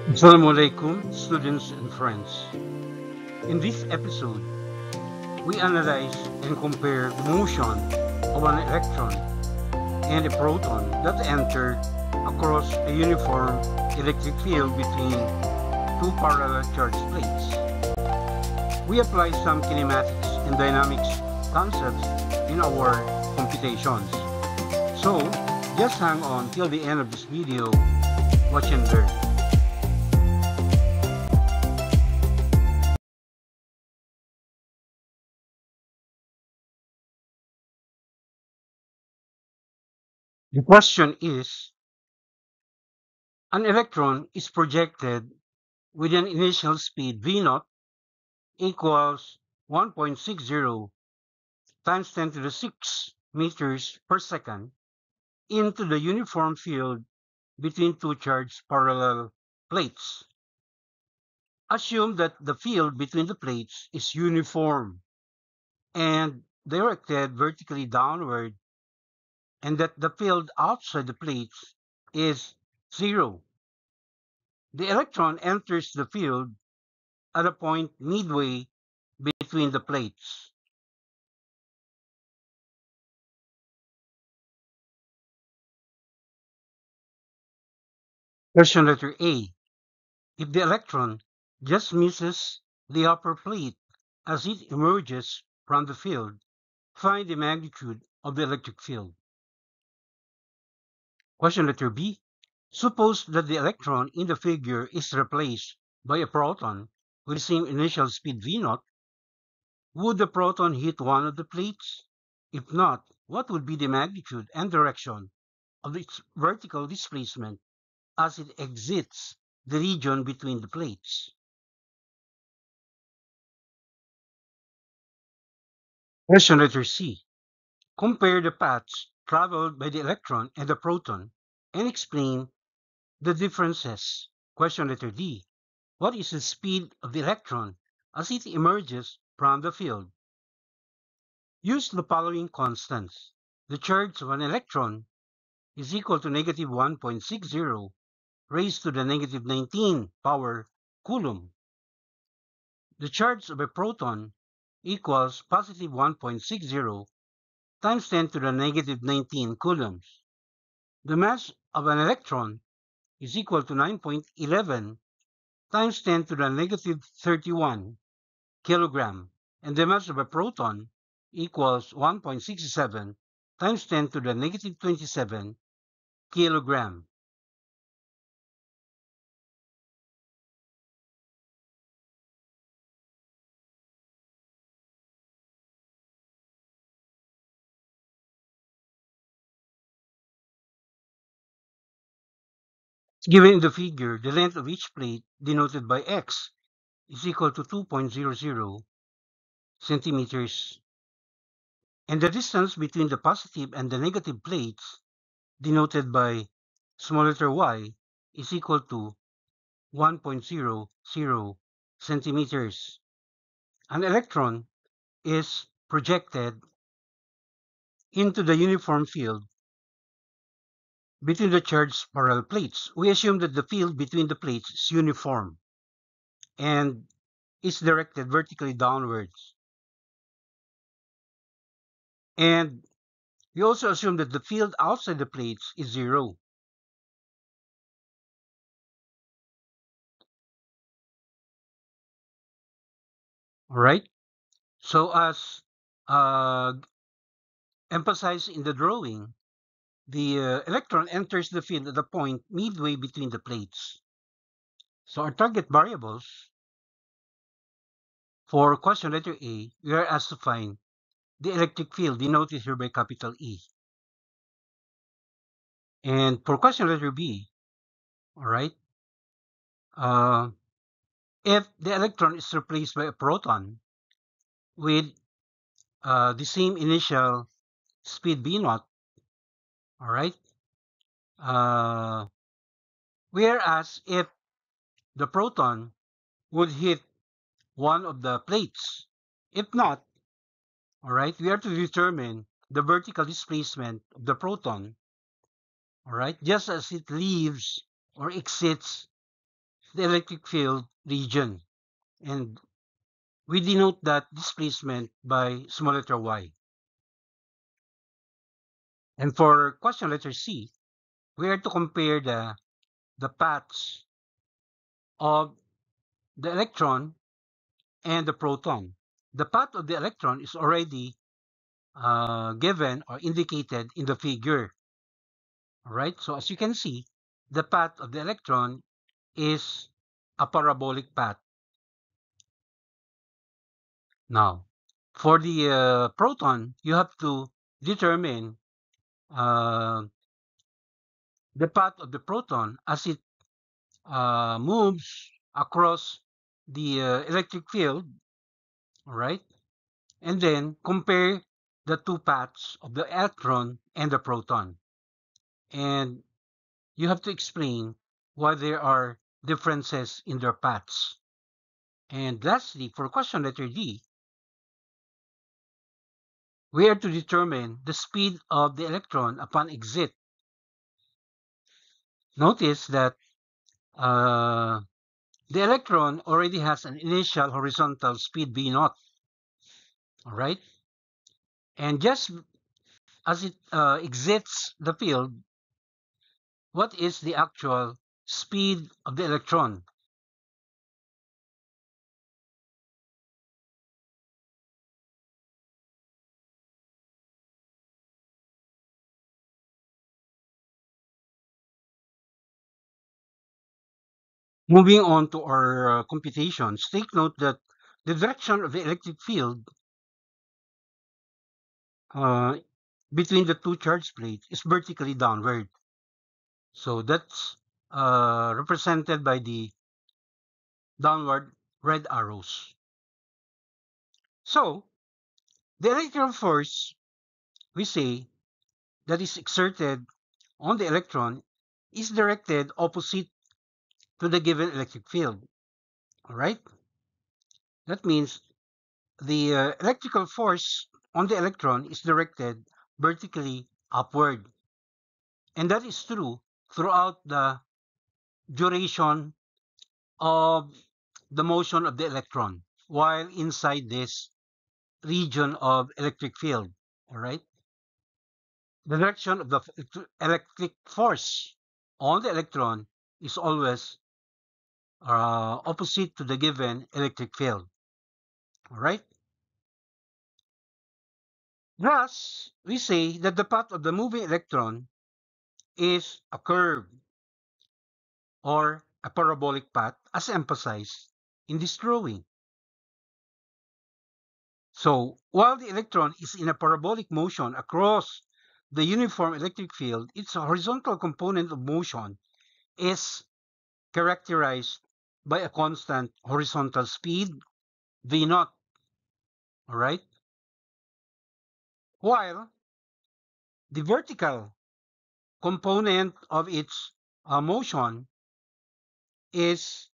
Assalamualaikum, students and friends. In this episode, we analyze and compare the motion of an electron and a proton that entered across a uniform electric field between two parallel charged plates. We apply some kinematics and dynamics concepts in our computations. So, just hang on till the end of this video, watch and learn. The question is, an electron is projected with an initial speed v0 equals 1.60 times 10 to the 6 meters per second into the uniform field between two charged parallel plates. Assume that the field between the plates is uniform and directed vertically downward, and that the field outside the plates is zero. The electron enters the field at a point midway between the plates. Question letter A. If the electron just misses the upper plate as it emerges from the field, find the magnitude of the electric field. Question letter B. Suppose that the electron in the figure is replaced by a proton with the same initial speed v0. Would the proton hit one of the plates? If not, what would be the magnitude and direction of its vertical displacement as it exits the region between the plates? Question letter C. Compare the paths traveled by the electron and the proton and explain the differences. Question letter D. What is the speed of the electron as it emerges from the field? Use the following constants. The charge of an electron is equal to negative 1.60 raised to the negative 19 power coulomb. The charge of a proton equals positive 1.60 times 10 to the negative 19 coulombs. The mass of an electron is equal to 9.11 times 10 to the negative 31 kilogram, and the mass of a proton equals 1.67 times 10 to the negative 27 kilogram. Given in the figure, the length of each plate, denoted by x, is equal to 2.00 centimeters, and the distance between the positive and the negative plates, denoted by small letter y, is equal to 1.00 centimeters. An electron is projected into the uniform field between the charged parallel plates. We assume that the field between the plates is uniform and is directed vertically downwards. And we also assume that the field outside the plates is zero. All right. So as uh, emphasized in the drawing, the electron enters the field at a point midway between the plates. So our target variables for question letter A, we are asked to find the electric field denoted here by capital E. And for question letter B, all right, uh, if the electron is replaced by a proton with the same initial speed b naught, all right, uh, whereas if the proton would hit one of the plates, if not, all right, we are to determine the vertical displacement of the proton, all right, just as it leaves or exits the electric field region, and we denote that displacement by small letter y. And for question letter C, we are to compare the paths of the electron and the proton. The path of the electron is already given or indicated in the figure. All right, so as you can see, the path of the electron is a parabolic path. Now, for the proton, you have to determine the path of the proton as it moves across the electric field, all right? And then compare the two paths of the electron and the proton. And you have to explain why there are differences in their paths. And lastly, for question letter D, we are to determine the speed of the electron upon exit. Notice that the electron already has an initial horizontal speed v naught, all right? And just as it exits the field, what is the actual speed of the electron? Moving on to our computations, take note that the direction of the electric field uh, between the two charge plates is vertically downward. So that's represented by the downward red arrows. So the electrical force, we say, that is exerted on the electron is directed opposite to the given electric field. All right? That means the electrical force on the electron is directed vertically upward. And that is true throughout the duration of the motion of the electron while inside this region of electric field. All right? The direction of the electric force on the electron is always opposite to the given electric field. All right? Thus, we say that the path of the moving electron is a curve or a parabolic path as emphasized in this drawing. So, while the electron is in a parabolic motion across the uniform electric field, its horizontal component of motion is characterized by a constant horizontal speed, v naught, all right? While the vertical component of its motion is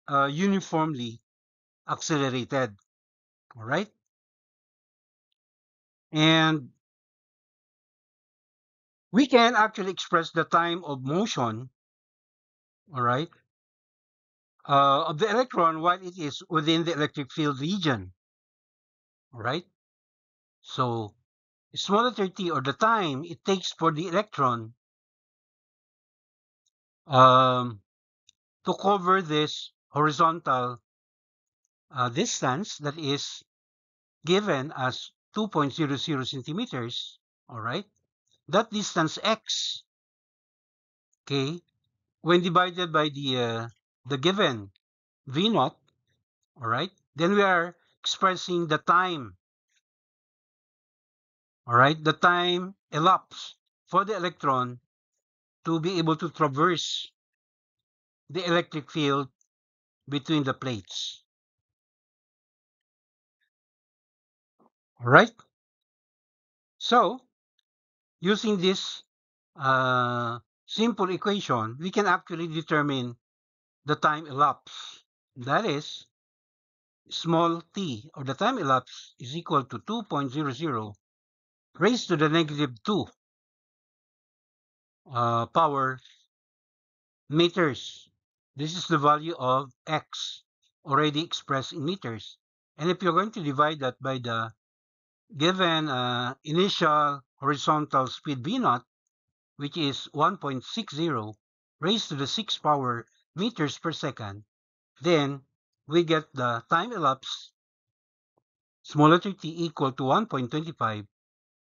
uniformly accelerated, all right? And we can actually express the time of motion, all right, of the electron while it is within the electric field region, all right? So small letter t, or the time it takes for the electron um, to cover this horizontal distance that is given as 2.00 centimeters, all right? That distance x, okay, when divided by the given v naught, all right, then we are expressing the time, all right, the time elapsed for the electron to be able to traverse the electric field between the plates. All right. So using this simple equation, we can actually determine the time elapsed. That is, small t, or the time elapsed, is equal to 2.00 raised to the negative 2 power meters. This is the value of x, already expressed in meters. And if you're going to divide that by the given initial horizontal speed v naught, which is 1.60 raised to the 6th power meters per second, then we get the time elapsed small letter t equal to 1.25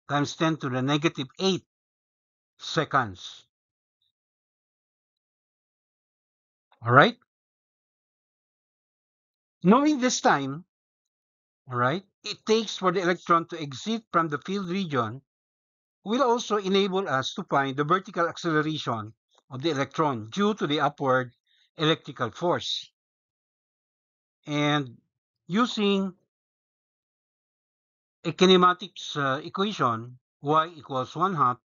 times 10 to the negative 8 seconds. All right? Knowing this time, all right, it takes for the electron to exit from the field region will also enable us to find the vertical acceleration of the electron due to the upward electrical force. And using a kinematics equation, y equals 1/2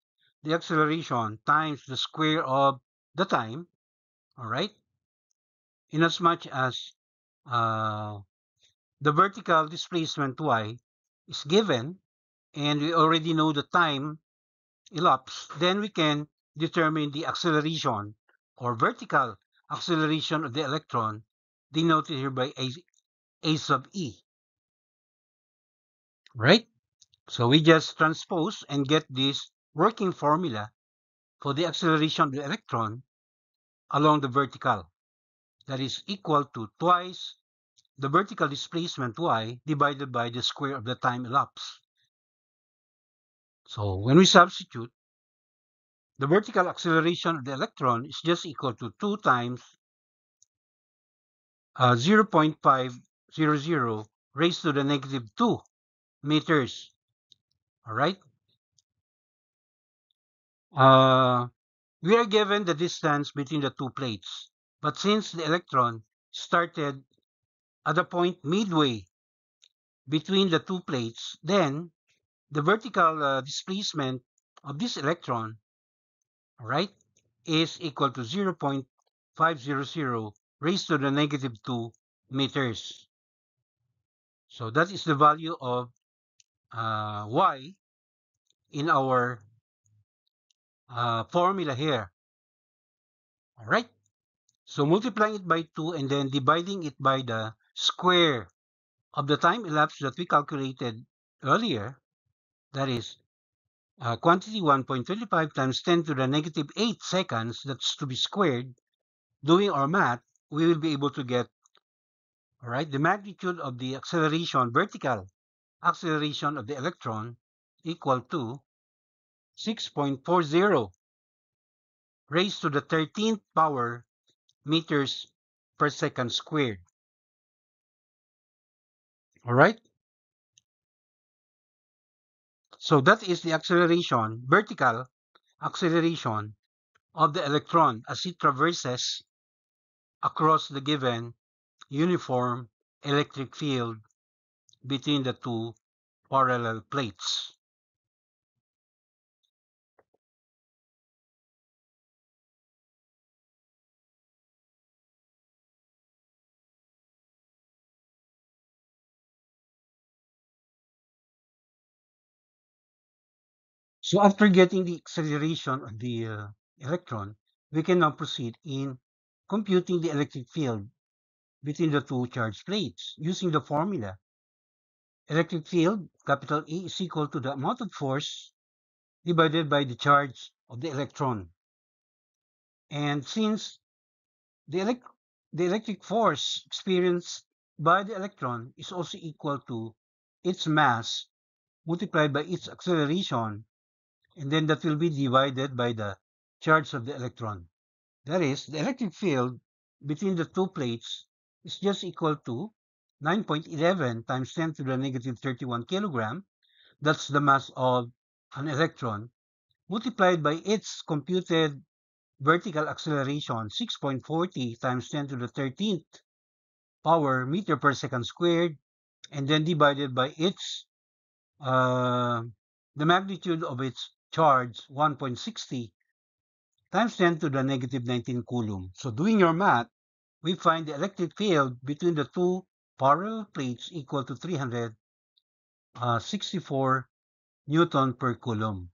the acceleration times the square of the time, all right, inasmuch as uh, the vertical displacement y is given and we already know the time elapsed, then we can determine the acceleration or vertical acceleration of the electron, denoted here by a sub e. Right? So we just transpose and get this working formula for the acceleration of the electron along the vertical. That is equal to twice the vertical displacement y divided by the square of the time elapsed. So when we substitute, the vertical acceleration of the electron is just equal to 2 times 0.500 raised to the negative 2 meters. All right. We are given the distance between the two plates. But since the electron started at a point midway between the two plates, then the vertical displacement of this electron, right, is equal to 0.500 raised to the negative 2 meters. So that is the value of y in our formula here. All right. So multiplying it by 2 and then dividing it by the square of the time elapsed that we calculated earlier, that is quantity 1.25 times 10 to the negative 8 seconds, that's to be squared. Doing our math, we will be able to get, all right, the magnitude of the acceleration, vertical acceleration of the electron equal to 6.40 raised to the 13th power meters per second squared. All right. So that is the acceleration, vertical acceleration of the electron as it traverses across the given uniform electric field between the two parallel plates. So after getting the acceleration of the electron, we can now proceed in computing the electric field between the two charged plates using the formula. Electric field, capital E, is equal to the amount of force divided by the charge of the electron. And since the, the electric force experienced by the electron is also equal to its mass multiplied by its acceleration, and then that will be divided by the charge of the electron. That is, the electric field between the two plates is just equal to 9.11 times 10 to the negative 31 kilogram. That's the mass of an electron multiplied by its computed vertical acceleration, 6.40 times 10 to the 13th power meter per second squared, and then divided by its the magnitude of its charge, 1.60 times 10 to the negative 19 coulomb. So doing your math, we find the electric field between the two parallel plates equal to 364 Newton per coulomb.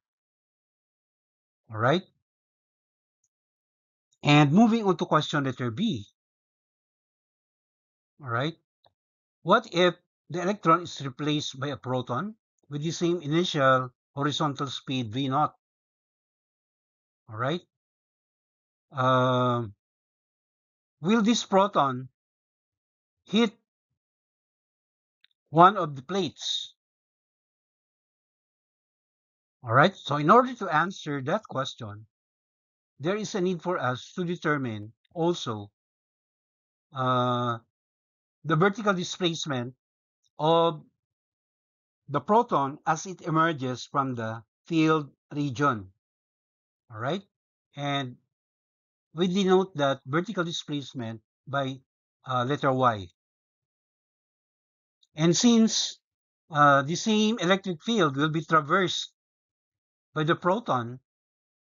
All right. And moving on to question letter B. All right. What if the electron is replaced by a proton with the same initial horizontal speed v naught? All right. Um, will this proton hit one of the plates? All right. So in order to answer that question, there is a need for us to determine also uh, the vertical displacement of the proton as it emerges from the field region. All right. And we denote that vertical displacement by letter Y. And since the same electric field will be traversed by the proton,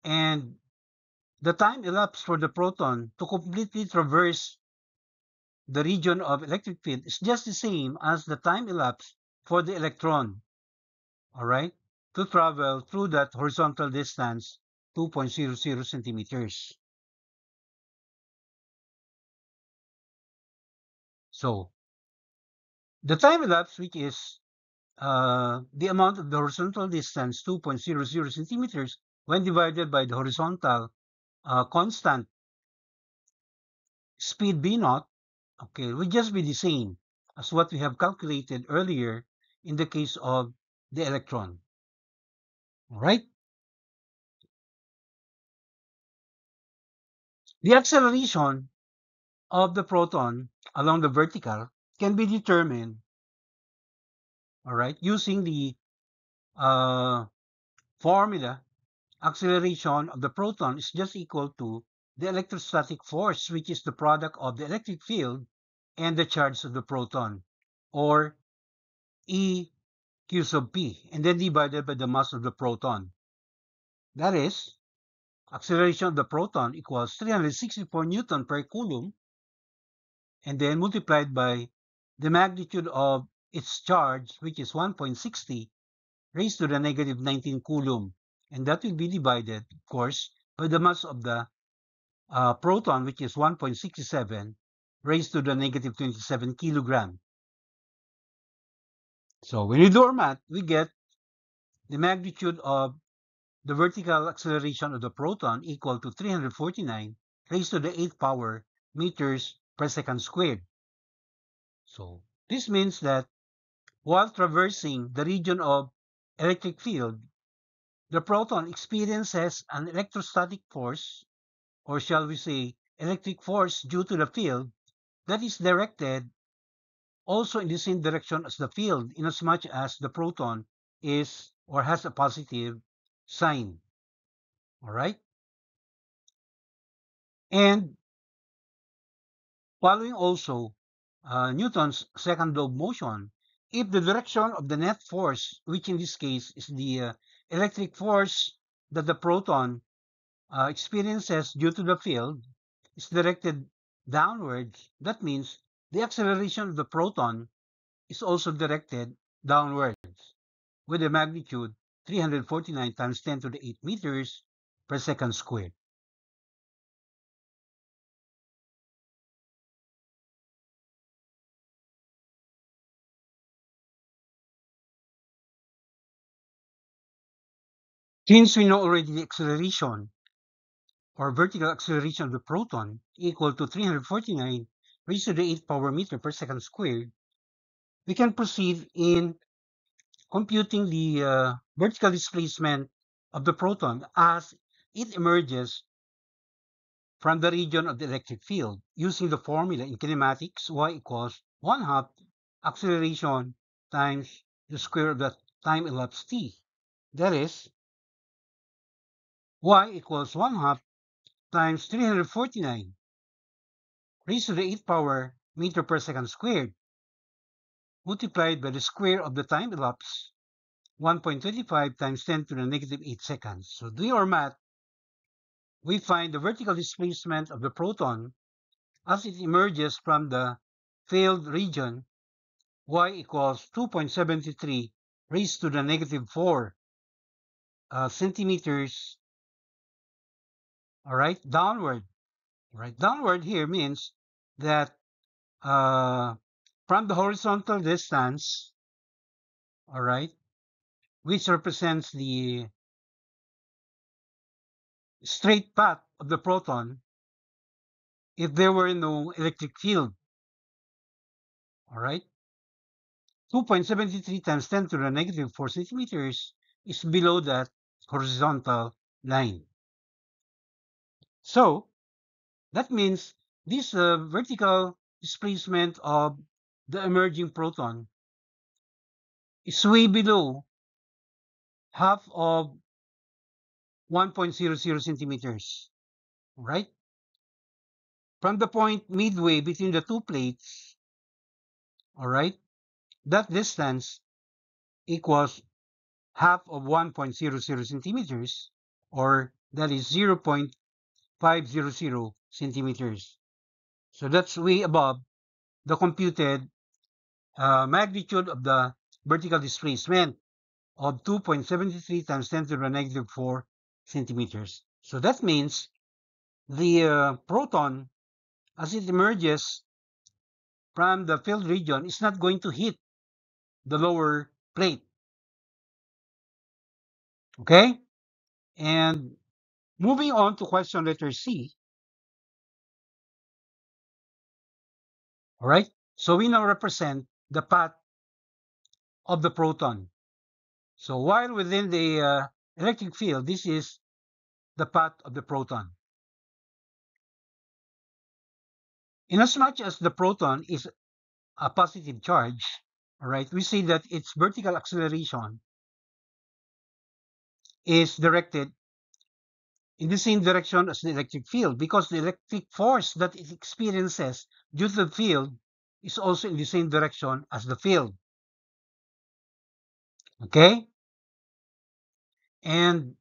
and the time elapsed for the proton to completely traverse the region of electric field is just the same as the time elapsed for the electron, all right, to travel through that horizontal distance, 2.00 centimeters. So the time elapsed, which is the amount of the horizontal distance, 2.00 centimeters, when divided by the horizontal constant speed b naught, okay, will just be the same as what we have calculated earlier in the case of the electron. All right? The acceleration of the proton along the vertical can be determined, all right, using the uh, formula. Acceleration of the proton is just equal to the electrostatic force, which is the product of the electric field and the charge of the proton, or E q sub p, and then divided by the mass of the proton. That is, acceleration of the proton equals 364 Newton per Coulomb, and then multiplied by the magnitude of its charge, which is 1.60 raised to the negative 19 Coulomb. And that will be divided, of course, by the mass of the proton, which is 1.67 raised to the negative 27 kilogram. So when we do our math, we get the magnitude of the vertical acceleration of the proton equal to 349 raised to the 8th power meters per second squared. So this means that while traversing the region of electric field, the proton experiences an electrostatic force, or shall we say electric force due to the field, that is directed also in the same direction as the field, inasmuch as the proton is or has a positive sign. All right? And following also Newton's second law of motion, if the direction of the net force, which in this case is the electric force that the proton experiences due to the field, is directed downwards, that means the acceleration of the proton is also directed downwards with a magnitude 349 times 10 to the 8 meters per second squared. Since we know already the acceleration or vertical acceleration of the proton equal to 349 raised to the 8th power meter per second squared, we can proceed in computing the vertical displacement of the proton as it emerges from the region of the electric field using the formula in kinematics y equals 1 half acceleration times the square of the time elapsed t. That is, y equals 1 half times 349 raised to the 8th power meter per second squared multiplied by the square of the time elapsed, 1.25 times 10 to the negative 8 seconds. So doing our math, we find the vertical displacement of the proton as it emerges from the field region, y equals 2.73 raised to the negative 4 centimeters, all right, downward. All right, downward here means that from the horizontal distance, all right, which represents the straight path of the proton, if there were no electric field, all right, 2.73 times 10 to the negative 4 centimeters is below that horizontal line. So that means this vertical displacement of the emerging proton is way below half of 1.00 centimeters, right? From the point midway between the two plates, all right, that distance equals half of 1.00 centimeters, or that is 0.500 centimeters. So that's way above the computed magnitude of the vertical displacement of 2.73 times 10 to the negative 4 centimeters. So that means the proton, as it emerges from the field region, is not going to hit the lower plate. Okay? And moving on to question letter C. All right? So we now represent the path of the proton. So while within the electric field, this is the path of the proton. Inasmuch as the proton is a positive charge, all right, we see that its vertical acceleration is directed in the same direction as the electric field, because the electric force that it experiences due to the field is also in the same direction as the field. Okay? And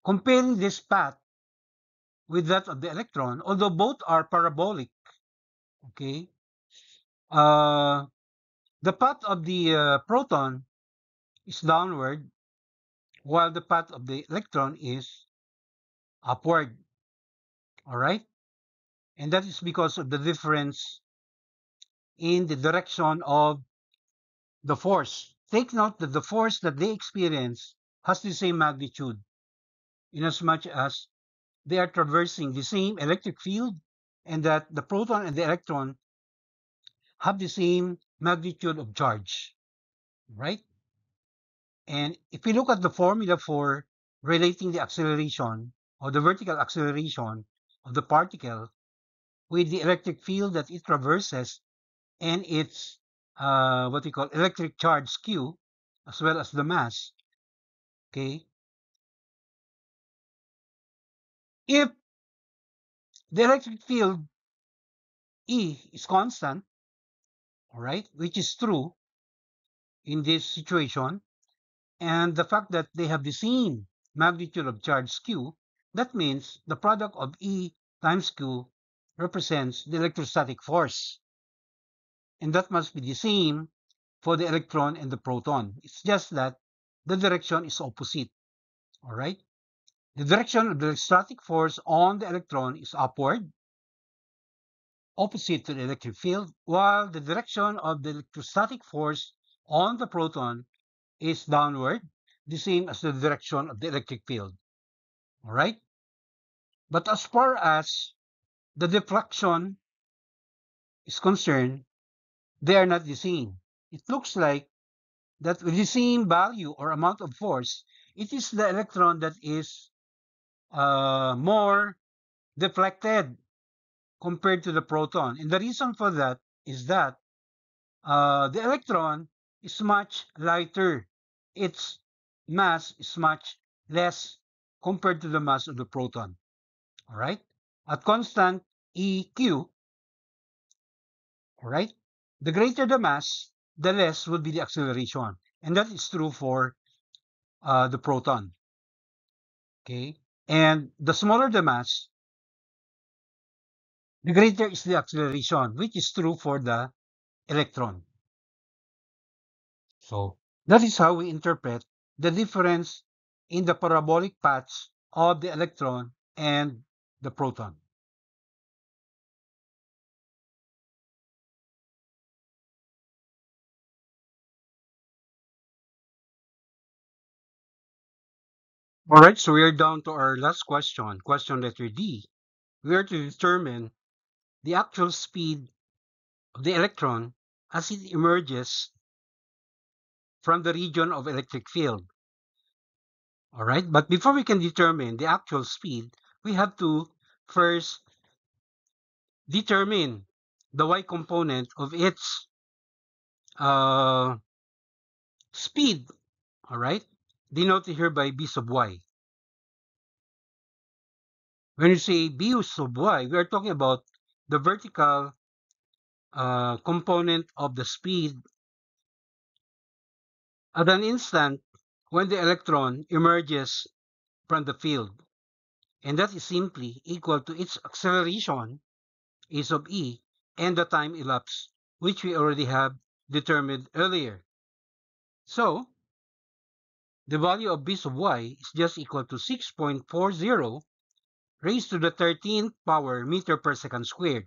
comparing this path with that of the electron, although both are parabolic, okay, uh, the path of the proton is downward, while the path of the electron is upward. All right? And that is because of the difference in the direction of the force. Take note that the force that they experience has the same magnitude, in as much as they are traversing the same electric field, and that the proton and the electron have the same magnitude of charge, right? And if we look at the formula for relating the acceleration or the vertical acceleration of the particle with the electric field that it traverses and its what we call electric charge Q, as well as the mass, okay? If the electric field E is constant, all right, which is true in this situation, and the fact that they have the same magnitude of charge Q, that means the product of E times Q represents the electrostatic force. And that must be the same for the electron and the proton. It's just that the direction is opposite. All right? The direction of the electrostatic force on the electron is upward, opposite to the electric field, while the direction of the electrostatic force on the proton is downward, the same as the direction of the electric field. All right? But as far as the deflection is concerned, they are not the same. It looks like that with the same value or amount of force, it is the electron that is more deflected compared to the proton. And the reason for that is that the electron is much lighter. Its mass is much less compared to the mass of the proton. All right? At constant EQ, all right, the greater the mass, the less will be the acceleration. And that is true for the proton. Okay? And the smaller the mass, the greater is the acceleration, which is true for the electron. So that is how we interpret the difference in the parabolic paths of the electron and the proton. All right, so we are down to our last question, question letter D. We are to determine the actual speed of the electron as it emerges from the region of electric field. All right, but before we can determine the actual speed, we have to first determine the y component of its speed. All right, denoted here by b sub y. When you say b sub y, we are talking about the vertical component of the speed at an instant when the electron emerges from the field. And that is simply equal to its acceleration, a sub e, and the time elapsed, which we already have determined earlier. So, the value of b sub y is just equal to 6.40 raised to the 13th power meter per second squared.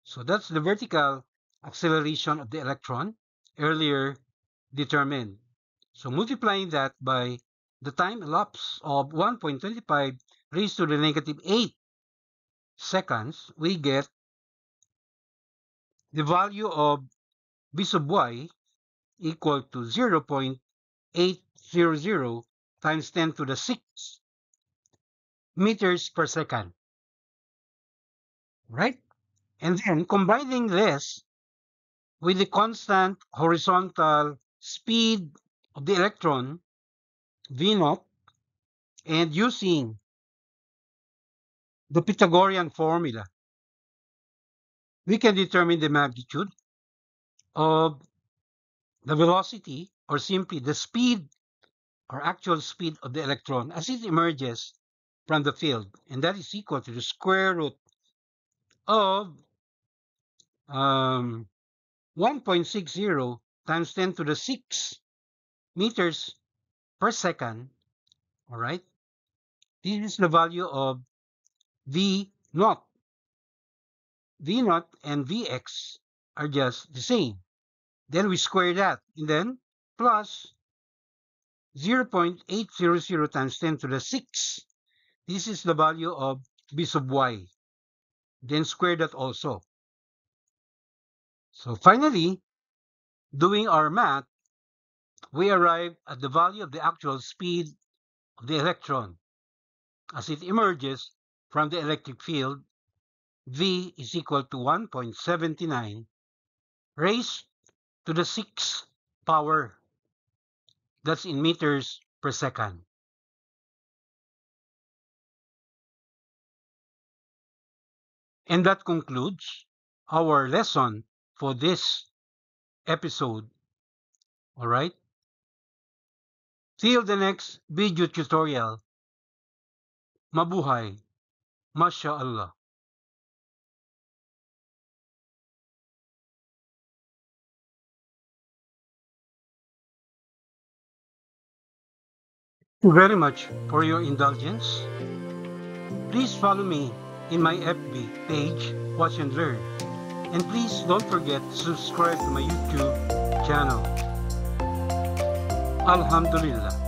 So that's the vertical acceleration of the electron earlier determined. So multiplying that by the time elapsed of 1.25 raised to the negative 8 seconds, we get the value of b sub y equal to 0.800 times 10 to the 6 meters per second, right? And then combining this with the constant horizontal speed of the electron, v naught, and using the Pythagorean formula, we can determine the magnitude of the velocity, or simply the speed or actual speed of the electron as it emerges from the field. And that is equal to the square root of 1.60 times 10 to the 6 meters per second. All right. This is the value of V naught. V naught and Vx are just the same. Then we square that, and then plus 0.800 times 10 to the 6. This is the value of b sub y. Then square that also. So finally, doing our math, we arrive at the value of the actual speed of the electron as it emerges from the electric field. V is equal to 1.79 raised to the 6th power. That's in meters per second. And that concludes our lesson for this episode. All right. Till the next video tutorial. Mabuhay. Masya Allah. Thank you very much for your indulgence. Please follow me in my FB page, Watch and Learn. And please don't forget to subscribe to my YouTube channel. Alhamdulillah.